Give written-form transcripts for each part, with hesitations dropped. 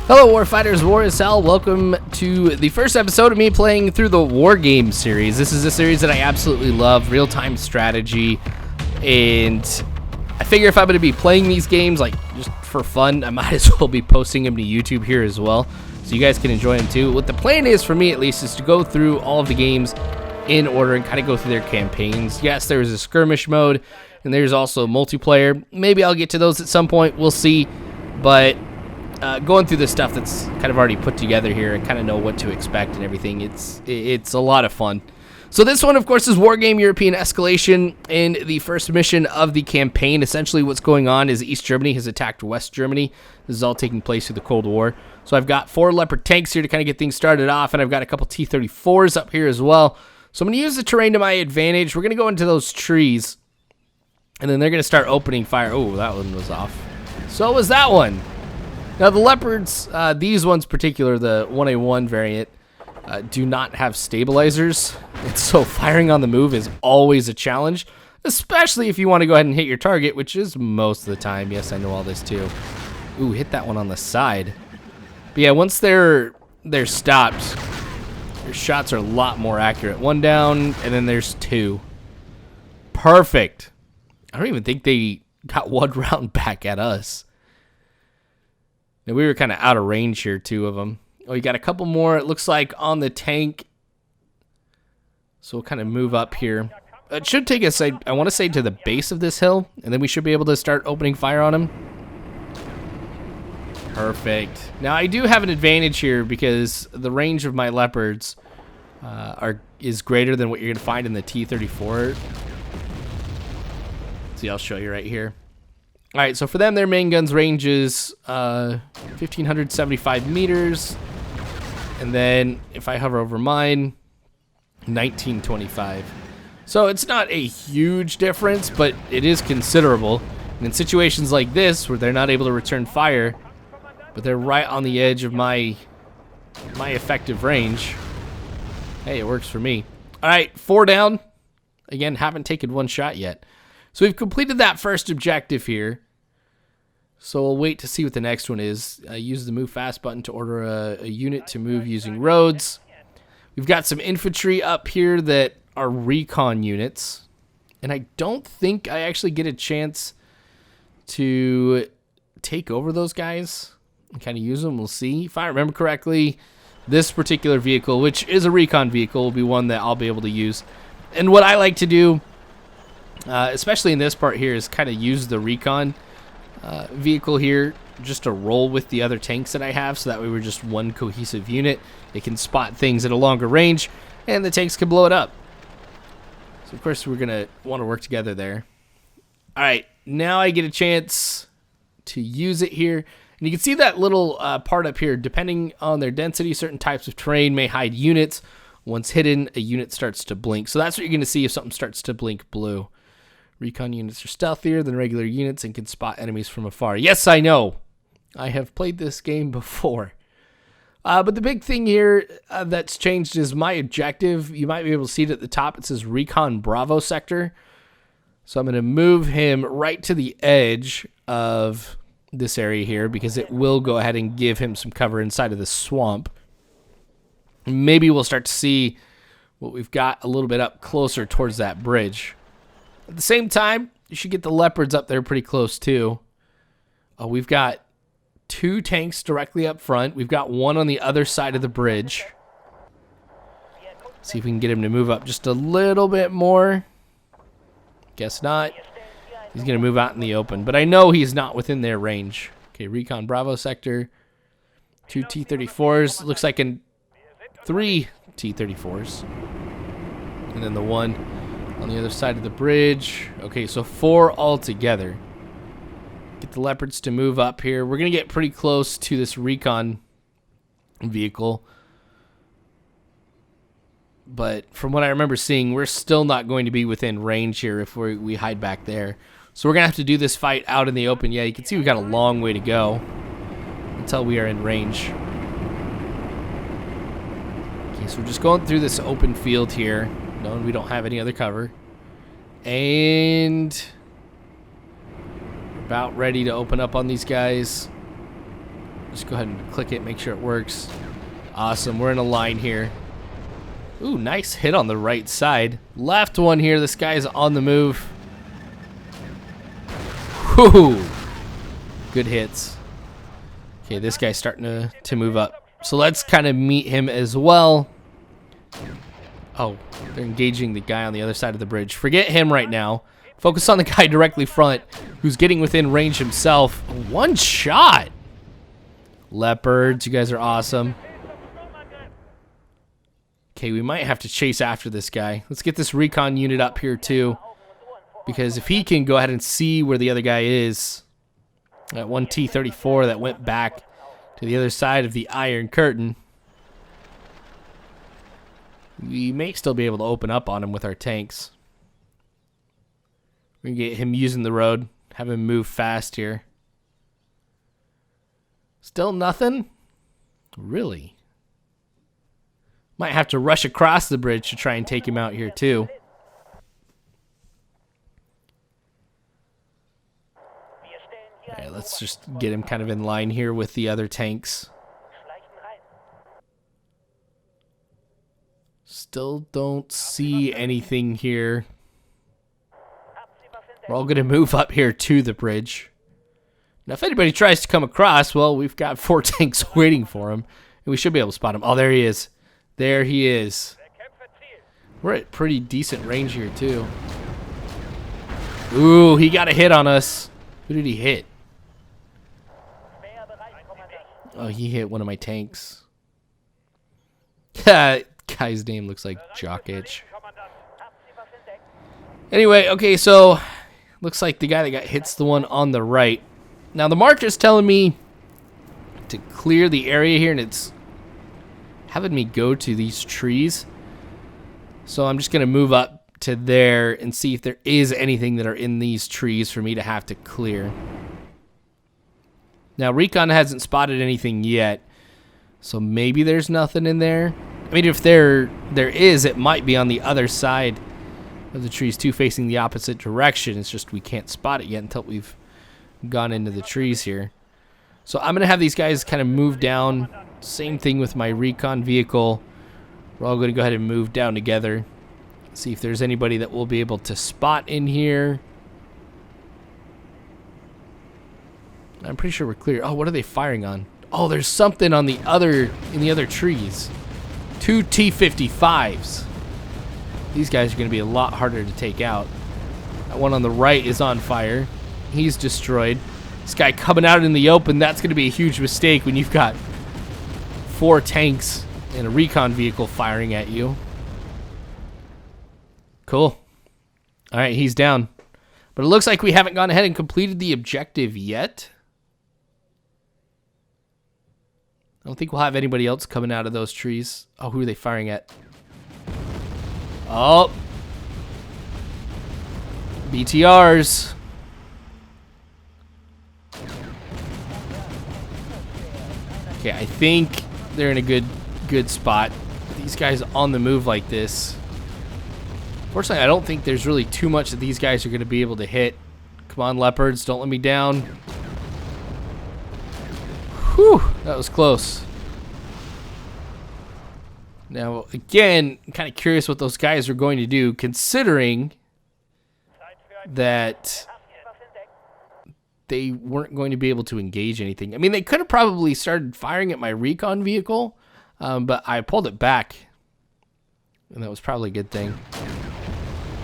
Hello Warfighters, War is Hell. Welcome to the first episode of me playing through the Wargame series. This is a series that I absolutely love, real-time strategy, and I figure if I'm going to be playing these games like just for fun, I might as well be posting them to YouTube here as well, so you guys can enjoy them too. What the plan is, for me at least, is to go through all of the games in order and kind of go through their campaigns. Yes, there's a skirmish mode, and there's also multiplayer. Maybe I'll get to those at some point, we'll see, but going through the stuff that's kind of already put together here and kind of know what to expect and everything, it's a lot of fun. So this one, of course, is Wargame European Escalation in the first mission of the campaign. Essentially what's going on is East Germany has attacked West Germany. This is all taking place through the Cold War. So I've got 4 Leopard tanks here to kind of get things started off, and I've got a couple T-34s up here as well. So I'm going to use the terrain to my advantage. We're going to go into those trees, and then they're going to start opening fire. Oh, that one was off. So was that one. Now the Leopards, these ones particular, the 1A1 variant, do not have stabilizers, and so firing on the move is always a challenge, especially if you want to go ahead and hit your target, which is most of the time. Yes, I know all this too. Ooh, hit that one on the side. But yeah, once they're stopped, your shots are a lot more accurate. 1 down, and then there's 2. Perfect. I don't even think they got 1 round back at us. Now, we were kind of out of range here, 2 of them. Oh, you got a couple more, it looks like, on the tank. So we'll kind of move up here. It should take us, I want to say, to the base of this hill, and then we should be able to start opening fire on them. Perfect. Now, I do have an advantage here because the range of my Leopards is greater than what you're going to find in the T-34. See, I'll show you right here. All right, so for them, their main gun's range is 1,575 meters. And then if I hover over mine, 1925. So it's not a huge difference, but it is considerable. And in situations like this, where they're not able to return fire, but they're right on the edge of my effective range, hey, it works for me. All right, 4 down. Again, haven't taken 1 shot yet. So we've completed that first objective here. So we'll wait to see what the next one is. Use the move fast button to order a unit to move using roads. We've got some infantry up here that are recon units. And I don't think I actually get a chance to take over those guys and kind of use them. We'll see. If I remember correctly, this particular vehicle, which is a recon vehicle, will be one that I'll be able to use. And what I like to do, especially in this part here, is kind of use the recon vehicle here just to roll with the other tanks that I have, so that way we're just one cohesive unit. It can spot things at a longer range, and the tanks can blow it up. So of course we're gonna want to work together there. All right, now I get a chance to use it here, and you can see that little part up here. Depending on their density, certain types of terrain may hide units. Once hidden, a unit starts to blink. So that's what you're gonna see if something starts to blink blue. Recon units are stealthier than regular units and can spot enemies from afar. Yes, I know. I have played this game before. But the big thing here that's changed is my objective. You might be able to see it at the top. It says Recon Bravo Sector. So I'm going to move him right to the edge of this area here, because it will go ahead and give him some cover inside of the swamp. Maybe we'll start to see what we've got a little bit up closer towards that bridge. At the same time, you should get the Leopards up there pretty close too. We've got 2 tanks directly up front. We've got 1 on the other side of the bridge. See if we can get him to move up just a little bit more. Guess not. He's going to move out in the open, but I know he's not within their range. Okay, Recon Bravo Sector. 2 T-34s. Looks like 3 T-34s. And then the 1 on the other side of the bridge. Okay, so 4 altogether. Get the Leopards to move up here. We're going to get pretty close to this recon vehicle. But from what I remember seeing, we're still not going to be within range here if we hide back there. So we're going to have to do this fight out in the open. Yeah, you can see we've got a long way to go until we are in range. Okay, so we're just going through this open field here. No, we don't have any other cover. And we're about ready to open up on these guys. Just go ahead and click it, make sure it works. Awesome, we're in a line here. Ooh, nice hit on the right side. Left one here, this guy's on the move. Whoo! Good hits. Okay, this guy's starting to move up. So let's kind of meet him as well. Oh, they're engaging the guy on the other side of the bridge. Forget him right now. Focus on the guy directly front who's getting within range himself. One shot! Leopards, you guys are awesome. Okay, we might have to chase after this guy. Let's get this recon unit up here too. Because if he can go ahead and see where the other guy is. That one T-34 that went back to the other side of the Iron Curtain. We may still be able to open up on him with our tanks. We're going to get him using the road. Have him move fast here. Still nothing? Really? Might have to rush across the bridge to try and take him out here too. Alright, let's just get him kind of in line here with the other tanks. Still don't see anything here. We're all going to move up here to the bridge. Now, if anybody tries to come across, well, we've got 4 tanks waiting for him. And we should be able to spot him. Oh, there he is. There he is. We're at pretty decent range here, too. Ooh, he got a hit on us. Who did he hit? Oh, he hit one of my tanks. Guy's name looks like Jock Itch. Anyway, okay, so looks like the guy that got hit's the one on the right. Now, the marker's telling me to clear the area here, and it's having me go to these trees. So I'm just going to move up to there and see if there is anything that are in these trees for me to have to clear. Now, Recon hasn't spotted anything yet, so maybe there's nothing in there. I mean, if there is, it might be on the other side of the trees too, facing the opposite direction. It's just we can't spot it yet until we've gone into the trees here. So I'm going to have these guys kind of move down. Same thing with my recon vehicle. We're all going to go ahead and move down together. See if there's anybody that we'll be able to spot in here. I'm pretty sure we're clear. Oh, what are they firing on? Oh, there's something on the other, in the other trees. 2 T-55s. These guys are going to be a lot harder to take out. That one on the right is on fire. He's destroyed. This guy coming out in the open, that's going to be a huge mistake when you've got 4 tanks and a recon vehicle firing at you. Cool. All right, he's down. But it looks like we haven't gone ahead and completed the objective yet. I don't think we'll have anybody else coming out of those trees. Oh, who are they firing at? Oh. BTRs. Okay, I think they're in a good spot. These guys on the move like this. Fortunately, I don't think there's really too much that these guys are going to be able to hit. Come on, Leopards, don't let me down. Whew, that was close. Now, again, I'm kind of curious what those guys are going to do, considering that they weren't going to be able to engage anything. I mean, they could have probably started firing at my recon vehicle, but I pulled it back, and that was probably a good thing.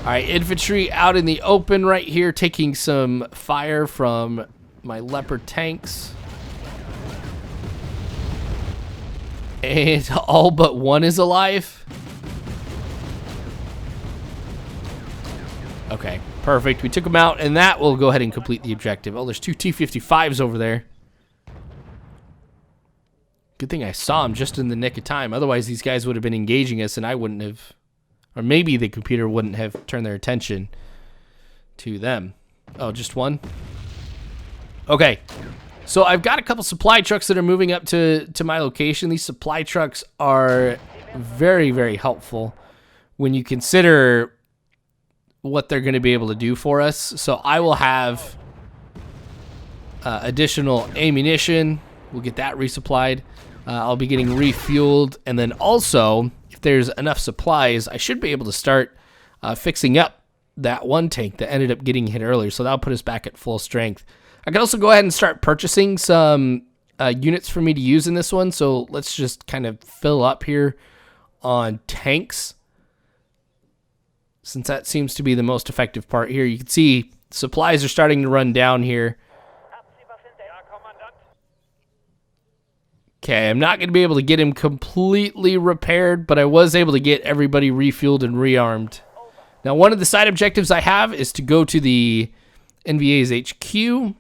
All right, infantry out in the open right here, taking some fire from my Leopard tanks. And all but one is alive. Okay, perfect. We took them out, and that will go ahead and complete the objective. Oh, there's 2 T-55s over there. Good thing I saw them just in the nick of time. Otherwise, these guys would have been engaging us, and I wouldn't have... Or maybe the computer wouldn't have turned their attention to them. Oh, just one? Okay. So I've got a couple supply trucks that are moving up to my location. These supply trucks are very, very helpful when you consider what they're going to be able to do for us. So I will have additional ammunition We'll get that resupplied. I'll be getting refueled, and then also, if there's enough supplies, I should be able to start fixing up that one tank that ended up getting hit earlier, so that'll put us back at full strength. I can also go ahead and start purchasing some units for me to use in this one, so let's just kind of fill up here on tanks, since that seems to be the most effective part here. You can see supplies are starting to run down here. Okay, I'm not going to be able to get him completely repaired, but I was able to get everybody refueled and rearmed. Now, one of the side objectives I have is to go to the NVA's HQ.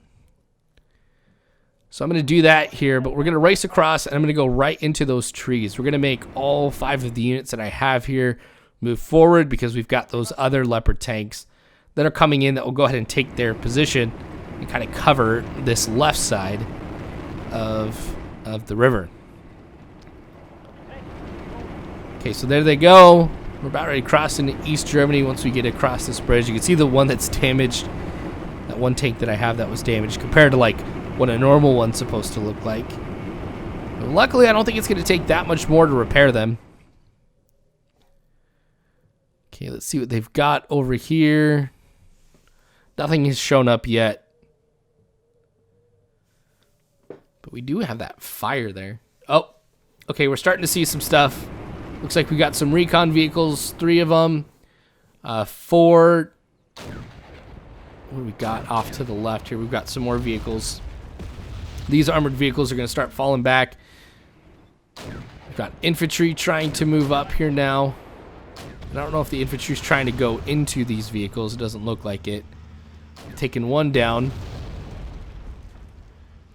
So I'm going to do that here, but we're going to race across, and I'm going to go right into those trees. We're going to make all 5 of the units that I have here move forward, because we've got those other Leopard tanks that are coming in that will go ahead and take their position and kind of cover this left side of the river. Okay, so there they go. We're about ready to cross into East Germany. Once we get across this bridge, you can see the one that's damaged. That one tank that I have that was damaged compared to like what a normal one's supposed to look like. But luckily, I don't think it's going to take that much more to repair them. Okay, let's see what they've got over here. Nothing has shown up yet. But we do have that fire there. Oh, okay, we're starting to see some stuff. Looks like we got some recon vehicles, 3 of them. 4. What do we got off to the left here? We've got some more vehicles. These armored vehicles are going to start falling back. We've got infantry trying to move up here now. I don't know if the infantry's trying to go into these vehicles. It doesn't look like it. Taking one down.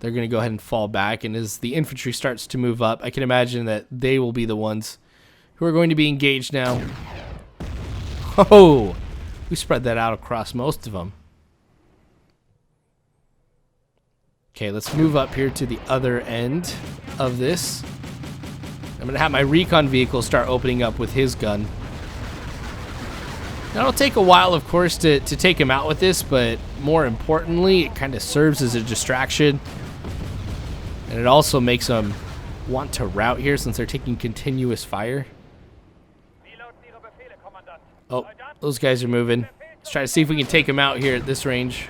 They're going to go ahead and fall back, and as the infantry starts to move up, I can imagine that they will be the ones who are going to be engaged now. Oh, we spread that out across most of them. Okay, let's move up here to the other end of this. I'm going to have my recon vehicle start opening up with his gun. Now, it'll take a while, of course, to take him out with this, but more importantly, it kind of serves as a distraction. And it also makes them want to route here since they're taking continuous fire. Oh, those guys are moving. Let's try to see if we can take them out here at this range.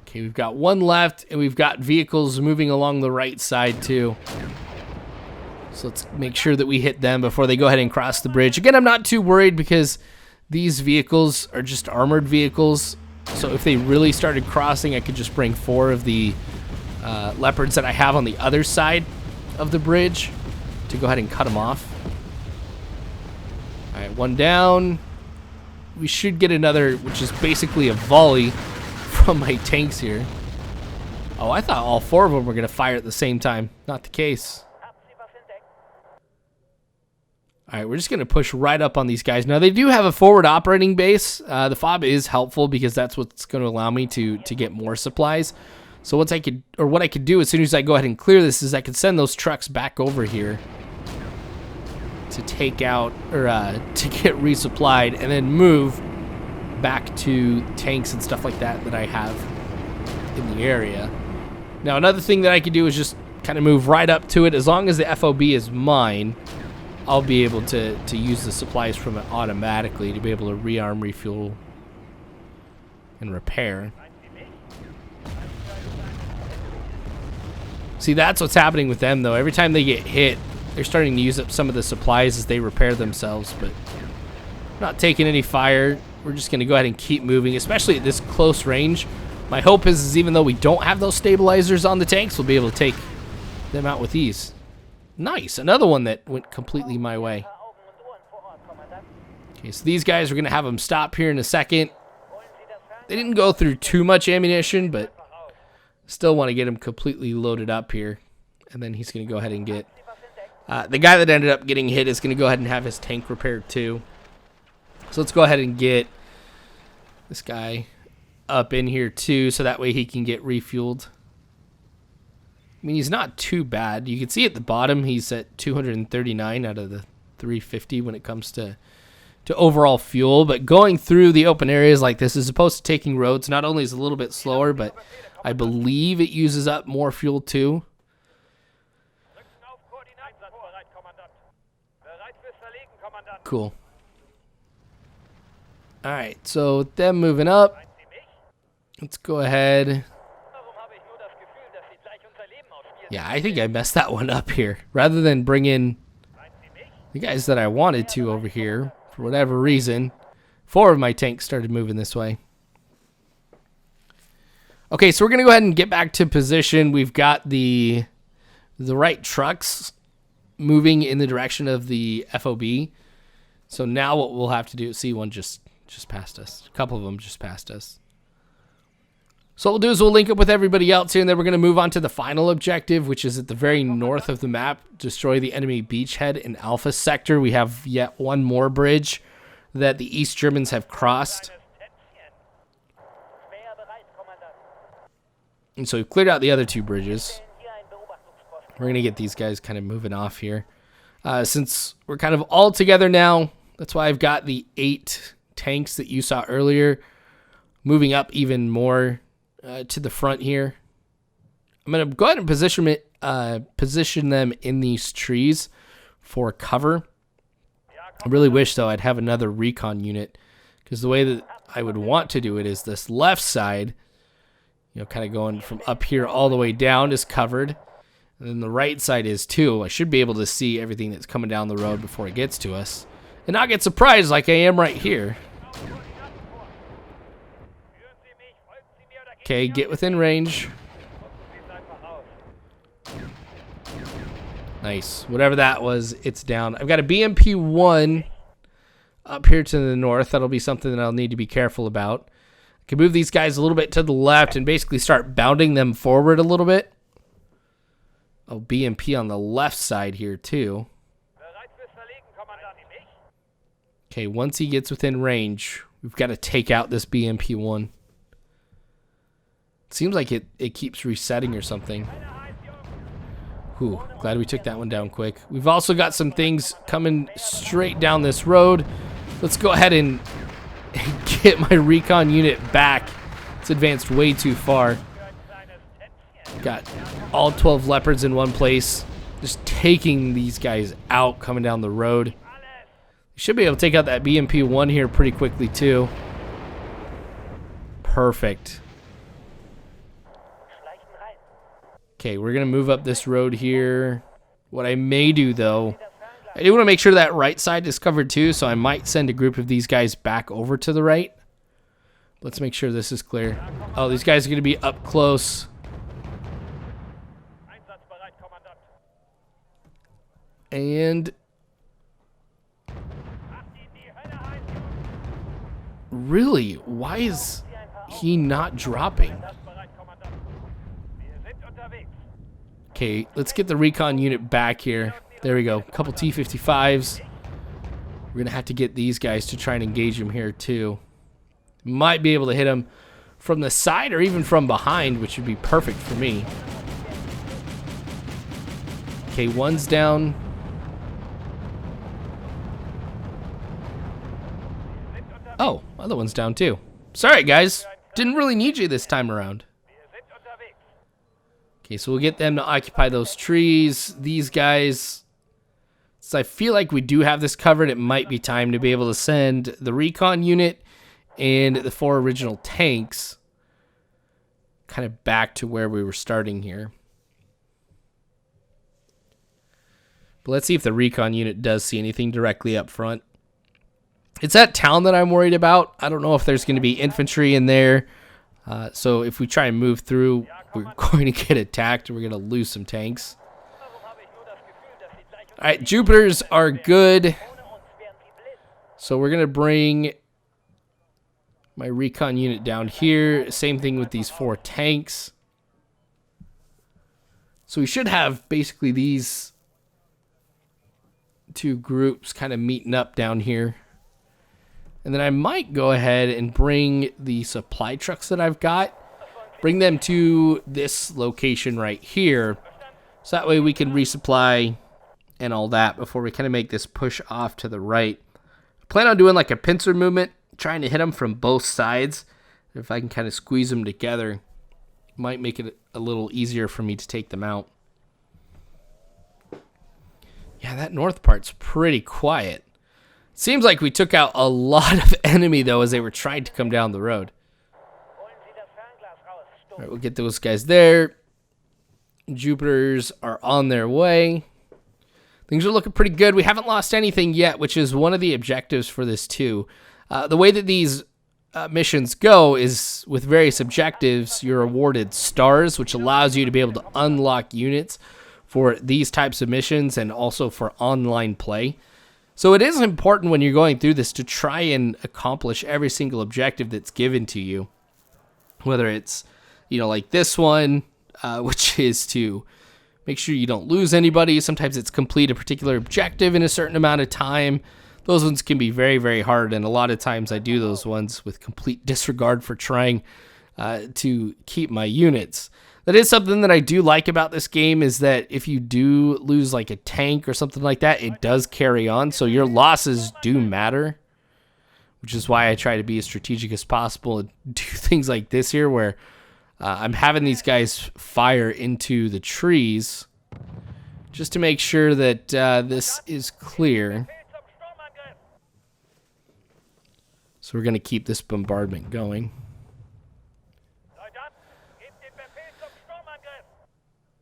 Okay, we've got one left, and we've got vehicles moving along the right side too. So let's make sure that we hit them before they go ahead and cross the bridge. Again, I'm not too worried because these vehicles are just armored vehicles. So if they really started crossing, I could just bring 4 of the Leopards that I have on the other side of the bridge to go ahead and cut them off. All right, one down. We should get another, which is basically a volley from my tanks here. Oh, I thought all 4 of them were going to fire at the same time. Not the case. All right, we're just going to push right up on these guys. Now, they do have a forward operating base. The FOB is helpful because that's what's going to allow me to get more supplies. So what I could do as soon as I go ahead and clear this is I could send those trucks back over here to take out, or to get resupplied, and then move back to tanks and stuff like that that I have in the area. Now, another thing that I could do is just kind of move right up to it. As long as the FOB is mine, I'll be able to use the supplies from it automatically to be able to rearm, refuel, and repair. See, that's what's happening with them, though. Every time they get hit, they're starting to use up some of the supplies as they repair themselves, but not taking any fire. We're just going to go ahead and keep moving, especially at this close range. My hope is even though we don't have those stabilizers on the tanks, we'll be able to take them out with ease. Nice, another one that went completely my way. Okay, so these guys, we're going to have them stop here in a second. They didn't go through too much ammunition, but still want to get him completely loaded up here. And then he's going to go ahead and get... the guy that ended up getting hit is going to go ahead and have his tank repaired too. So let's go ahead and get this guy up in here too, so that way he can get refueled. I mean, he's not too bad. You can see at the bottom he's at 239 out of the 350 when it comes to to overall fuel, but going through the open areas like this as opposed to taking roads, not only is it a little bit slower, but I believe it uses up more fuel too. Cool. Alright, so with them moving up, let's go ahead. Yeah, I think I messed that one up here. Rather than bring in the guys that I wanted to over here, for whatever reason, 4 of my tanks started moving this way. Okay, so we're going to go ahead and get back to position. We've got the right trucks moving in the direction of the FOB. So now what we'll have to do, see, one just passed us. A couple of them just passed us. So what we'll do is we'll link up with everybody else here, and then we're going to move on to the final objective, which is at the very north of the map. Destroy the enemy beachhead in Alpha Sector. We have yet one more bridge that the East Germans have crossed. And so we've cleared out the other 2 bridges. We're going to get these guys kind of moving off here. Since we're kind of all together now, that's why I've got the 8 tanks that you saw earlier moving up even more to the front here. I'm going to go ahead and position them in these trees for cover. I really wish, though, I'd have another recon unit, because the way that I would want to do it is this left side, you know, kind of going from up here all the way down is covered. And then the right side is too. I should be able to see everything that's coming down the road before it gets to us, and not get surprised like I am right here. Okay, get within range. Nice. Whatever that was, it's down. I've got a BMP-1 up here to the north. That'll be something that I'll need to be careful about. I can move these guys a little bit to the left and basically start bounding them forward a little bit. Oh, BMP on the left side here too. Okay, once he gets within range, we've got to take out this BMP-1. Seems like it keeps resetting or something. Whew, glad we took that one down quick. We've also got some things coming straight down this road. Let's go ahead and get my recon unit back. It's advanced way too far. Got all 12 leopards in one place. Just taking these guys out coming down the road. You should be able to take out that BMP-1 here pretty quickly too. Perfect. Okay, we're going to move up this road here. What I may do, though, I do want to make sure that right side is covered too, so I might send a group of these guys back over to the right. Let's make sure this is clear. Oh, these guys are going to be up close. And really, why is he not dropping? Okay, let's get the recon unit back here. There we go. A couple T-55s. We're going to have to get these guys to try and engage him here too. Might be able to hit him from the side or even from behind, which would be perfect for me. Okay, one's down. Oh, other one's down too. Sorry, guys. Didn't really need you this time around. Okay, so we'll get them to occupy those trees. These guys, so I feel like we do have this covered. It might be time to be able to send the recon unit and the 4 original tanks kind of back to where we were starting here. But let's see if the recon unit does see anything directly up front. It's that town that I'm worried about. I don't know if there's going to be infantry in there. So if we try and move through, we're going to get attacked and we're going to lose some tanks. All right, Jupiters are good. So we're going to bring my recon unit down here. Same thing with these 4 tanks. So we should have basically these 2 groups kind of meeting up down here. And then I might go ahead and bring the supply trucks that I've got, bring them to this location right here. So that way we can resupply and all that before we kind of make this push off to the right. Plan on doing like a pincer movement, trying to hit them from both sides. If I can kind of squeeze them together, might make it a little easier for me to take them out. Yeah, that north part's pretty quiet. Seems like we took out a lot of enemy, though, as they were trying to come down the road. All right, we'll get those guys there. Jupiters are on their way. Things are looking pretty good. We haven't lost anything yet, which is one of the objectives for this, too. The way that these missions go is with various objectives. You're awarded stars, which allows you to be able to unlock units for these types of missions and also for online play. So it is important when you're going through this to try and accomplish every single objective that's given to you. Whether it's, like this one, which is to make sure you don't lose anybody. Sometimes it's complete a particular objective in a certain amount of time. Those ones can be very, very hard, and a lot of times I do those ones with complete disregard for trying to keep my units. That is something that I do like about this game, is that if you do lose like a tank or something like that, it does carry on, so your losses do matter, which is why I try to be as strategic as possible and do things like this here where I'm having these guys fire into the trees just to make sure that this is clear. So we're going to keep this bombardment going.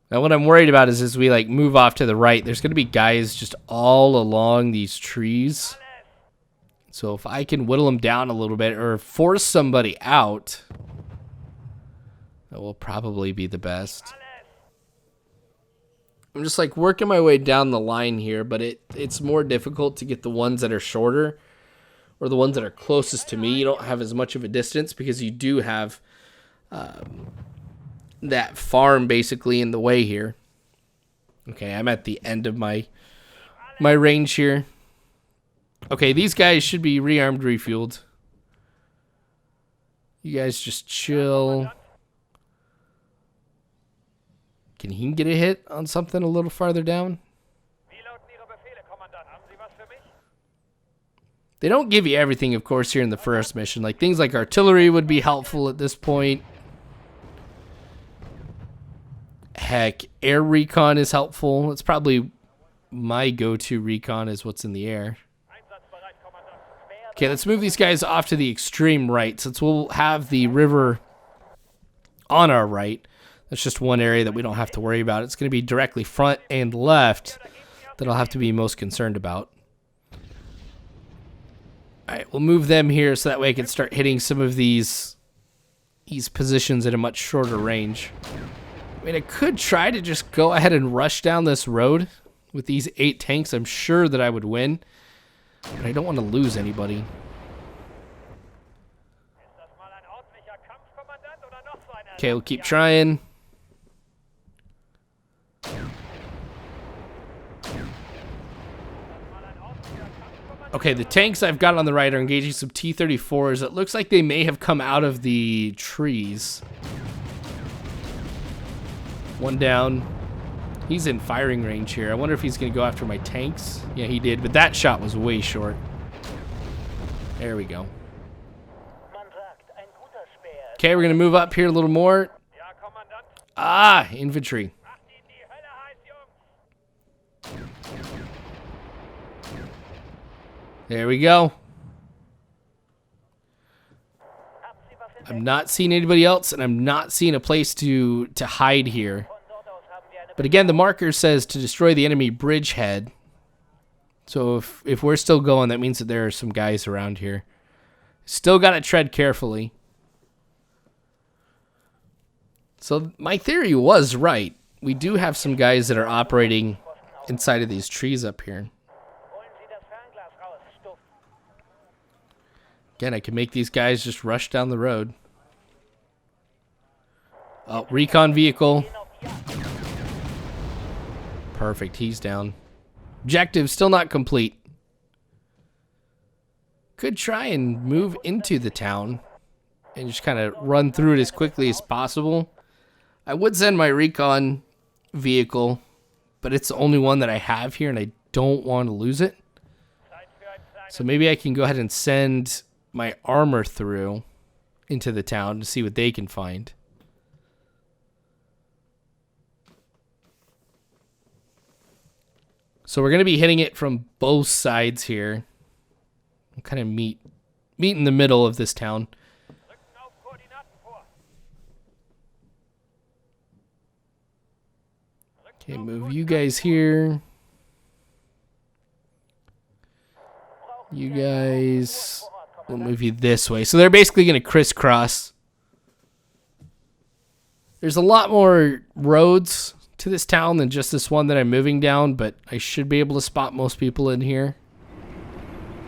Now what I'm worried about is as we move off to the right, there's going to be guys just all along these trees. So if I can whittle them down a little bit or force somebody out, that will probably be the best. I'm just working my way down the line here, but it's more difficult to get the ones that are shorter or the ones that are closest to me. You don't have as much of a distance because you do have that farm basically in the way here. Okay, I'm at the end of my range here. Okay, these guys should be rearmed, refueled. You guys just chill. Can he get a hit on something a little farther down? They don't give you everything, of course, here in the first mission. Things like artillery would be helpful at this point. Heck, air recon is helpful. It's probably my go-to recon is what's in the air. Okay, let's move these guys off to the extreme right, since we'll have the river on our right. That's just one area that we don't have to worry about. It's going to be directly front and left that I'll have to be most concerned about. All right, we'll move them here so that way I can start hitting some of these positions at a much shorter range. I mean, I could try to just go ahead and rush down this road with these 8 tanks. I'm sure that I would win, but I don't want to lose anybody. Okay, we'll keep trying. Okay, the tanks I've got on the right are engaging some T-34s. It looks like they may have come out of the trees. One down. He's in firing range here. I wonder if he's going to go after my tanks. Yeah, he did, but that shot was way short. There we go. Okay, we're going to move up here a little more. Ah, infantry. There we go. I'm not seeing anybody else, and I'm not seeing a place to hide here. But again, the marker says to destroy the enemy bridgehead. So if we're still going, that means that there are some guys around here. Still got to tread carefully. So my theory was right. We do have some guys that are operating inside of these trees up here. Again, I can make these guys just rush down the road. Oh, recon vehicle. Perfect, he's down. Objective still not complete. Could try and move into the town and just kind of run through it as quickly as possible. I would send my recon vehicle, but it's the only one that I have here and I don't want to lose it. So maybe I can go ahead and send my armor through into the town to see what they can find. So we're going to be hitting it from both sides here. We'll kind of meet in the middle of this town. Okay, move you guys here. You guys, we'll move you this way. So they're basically going to crisscross. There's a lot more roads to this town than just this one that I'm moving down, but I should be able to spot most people in here.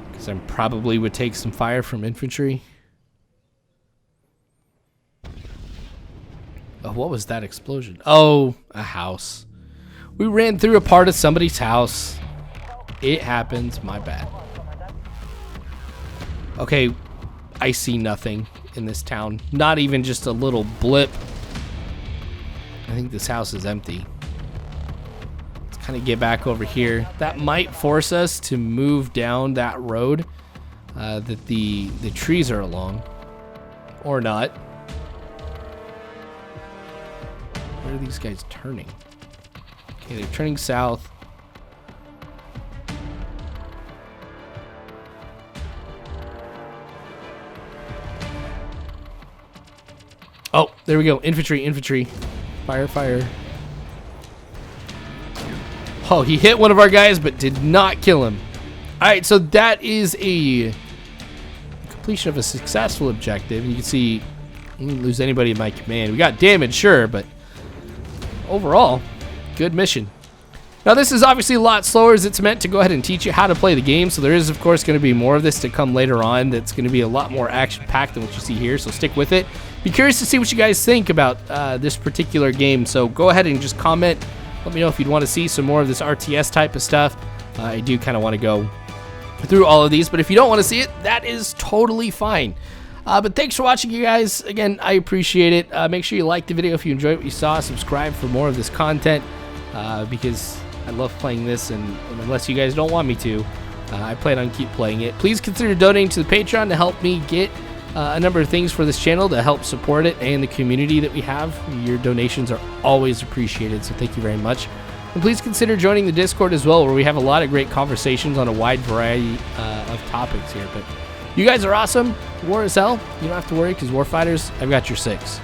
Because I probably would take some fire from infantry. Oh, what was that explosion? Oh, a house. We ran through a part of somebody's house. It happens, my bad. Okay, I see nothing in this town. Not even just a little blip. I think this house is empty. Let's kind of get back over here. That might force us to move down that road that the trees are along. Or not. Where are these guys turning? Okay, they're turning south. Oh, there we go. Infantry, infantry. Fire, fire. Oh, he hit one of our guys, but did not kill him. All right, so that is a completion of a successful objective. You can see I didn't lose anybody in my command. We got damage, sure, but overall, good mission. Now, this is obviously a lot slower as it's meant to go ahead and teach you how to play the game. So there is, of course, going to be more of this to come later on. That's going to be a lot more action-packed than what you see here. So stick with it. Be curious to see what you guys think about this particular game. So go ahead and just comment. Let me know if you'd want to see some more of this RTS type of stuff. I do kind of want to go through all of these. But if you don't want to see it, that is totally fine. But thanks for watching, you guys. Again, I appreciate it. Make sure you like the video if you enjoyed what you saw. Subscribe for more of this content because I love playing this, and unless you guys don't want me to, I plan on keep playing it. Please consider donating to the Patreon to help me get a number of things for this channel to help support it and the community that we have. Your donations are always appreciated, so thank you very much. And please consider joining the Discord as well, where we have a lot of great conversations on a wide variety of topics here. But you guys are awesome. War is hell. You don't have to worry because Warfighters, I've got your six.